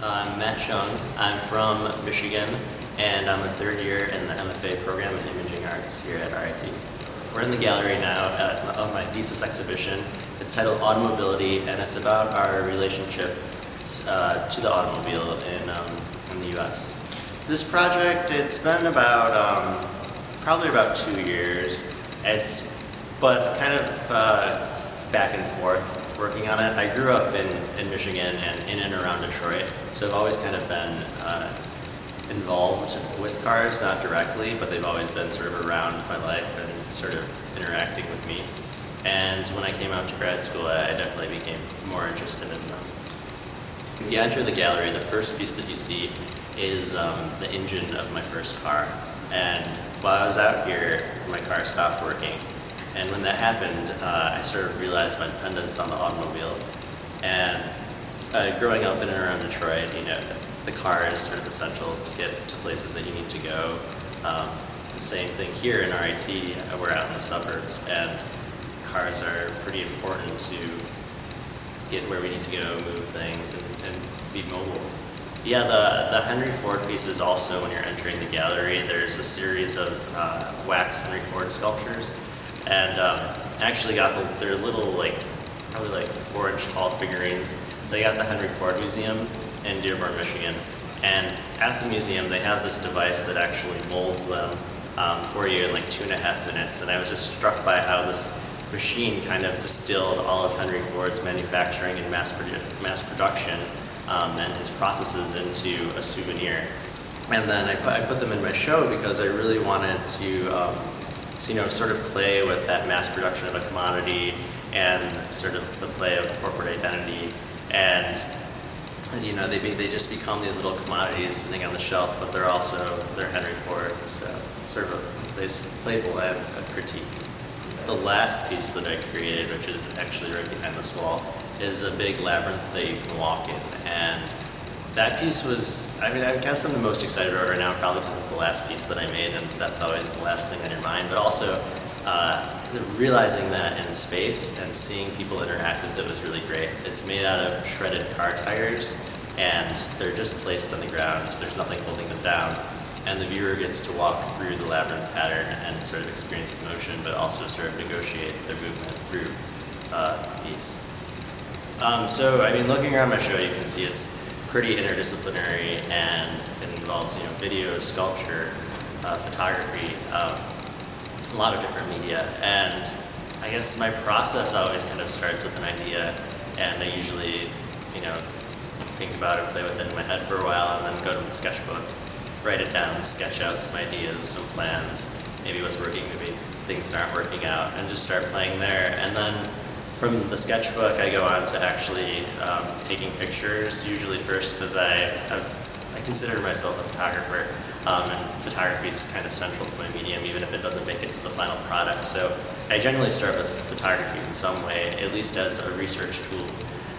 I'm Matt Chung. I'm from Michigan, and I'm a third year in the MFA program in Imaging Arts here at RIT. We're in the gallery now of my thesis exhibition. It's titled Automobility, and it's about our relationship to the automobile in the U.S. This project, it's been about probably about 2 years. But kind of back and forth working on it. I grew up in Michigan and in and around Detroit, so I've always kind of been involved with cars, not directly, but they've always been sort of around my life and sort of interacting with me. And when I came out to grad school, I definitely became more interested in them. When you enter the gallery, the first piece that you see is the engine of my first car. And while I was out here, my car stopped working. And when that happened, I sort of realized my dependence on the automobile. And growing up in and around Detroit, you know, the car is sort of essential to get to places that you need to go. The same thing here in RIT, we're out in the suburbs, and cars are pretty important to get where we need to go, move things, and be mobile. Yeah, the Henry Ford pieces also, when you're entering the gallery, there's a series of wax Henry Ford sculptures. And I actually got they're little, probably 4-inch tall figurines. They got the Henry Ford Museum in Dearborn, Michigan. And at the museum, they have this device that actually molds them for you in like 2.5 minutes. And I was just struck by how this machine kind of distilled all of Henry Ford's manufacturing and mass production and his processes into a souvenir. And then I put them in my show because I really wanted to sort of play with that mass production of a commodity and sort of the play of corporate identity. And you know, they just become these little commodities sitting on the shelf, but they're Henry Ford. So it's sort of a playful critique. The last piece that I created, which is actually right behind this wall, is a big labyrinth that you can walk in. And that piece was, I guess I'm the most excited about it right now, probably because it's the last piece that I made, and that's always the last thing on your mind. But also, realizing that in space and seeing people interact with it was really great. It's made out of shredded car tires, and they're just placed on the ground. There's nothing holding them down. And the viewer gets to walk through the labyrinth pattern and sort of experience the motion, but also sort of negotiate their movement through the piece. Looking around my show, you can see it's pretty interdisciplinary, and it involves video, sculpture, photography, a lot of different media. And I guess my process always kind of starts with an idea, and I usually think about it, play with it in my head for a while, and then go to the sketchbook, write it down, sketch out some ideas, some plans, maybe what's working, maybe things that aren't working out, and just start playing there. And then from the sketchbook, I go on to actually taking pictures, usually first because I consider myself a photographer, and photography is kind of central to my medium, even if it doesn't make it to the final product. So I generally start with photography in some way, at least as a research tool.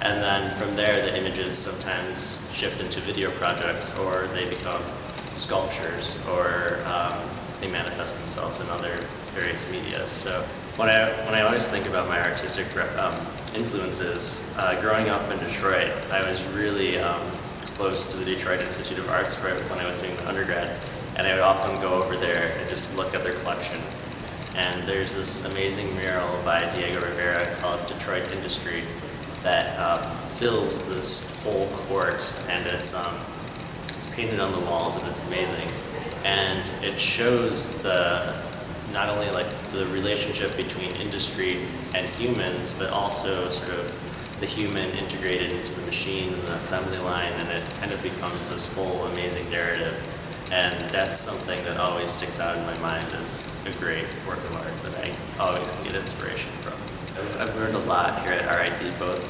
And then from there, the images sometimes shift into video projects, or they become sculptures, or they manifest themselves in other various media. So when I always think about my artistic influences, growing up in Detroit, I was really close to the Detroit Institute of Arts when I was doing my undergrad, and I would often go over there and just look at their collection. And there's this amazing mural by Diego Rivera called Detroit Industry that fills this whole court, and it's painted on the walls, and it's amazing. And it shows not only the relationship between industry and humans, but also sort of the human integrated into the machine and the assembly line, and it kind of becomes this whole amazing narrative. And that's something that always sticks out in my mind as a great work of art that I always can get inspiration from. I've learned a lot here at RIT, both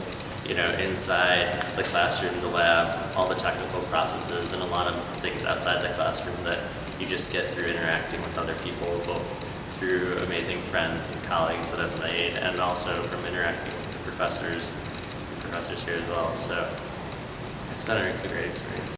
inside the classroom, the lab, all the technical processes, and a lot of things outside the classroom that you just get through interacting with other people, both through amazing friends and colleagues that I've made, and also from interacting with the professors here as well. So it's been a great experience.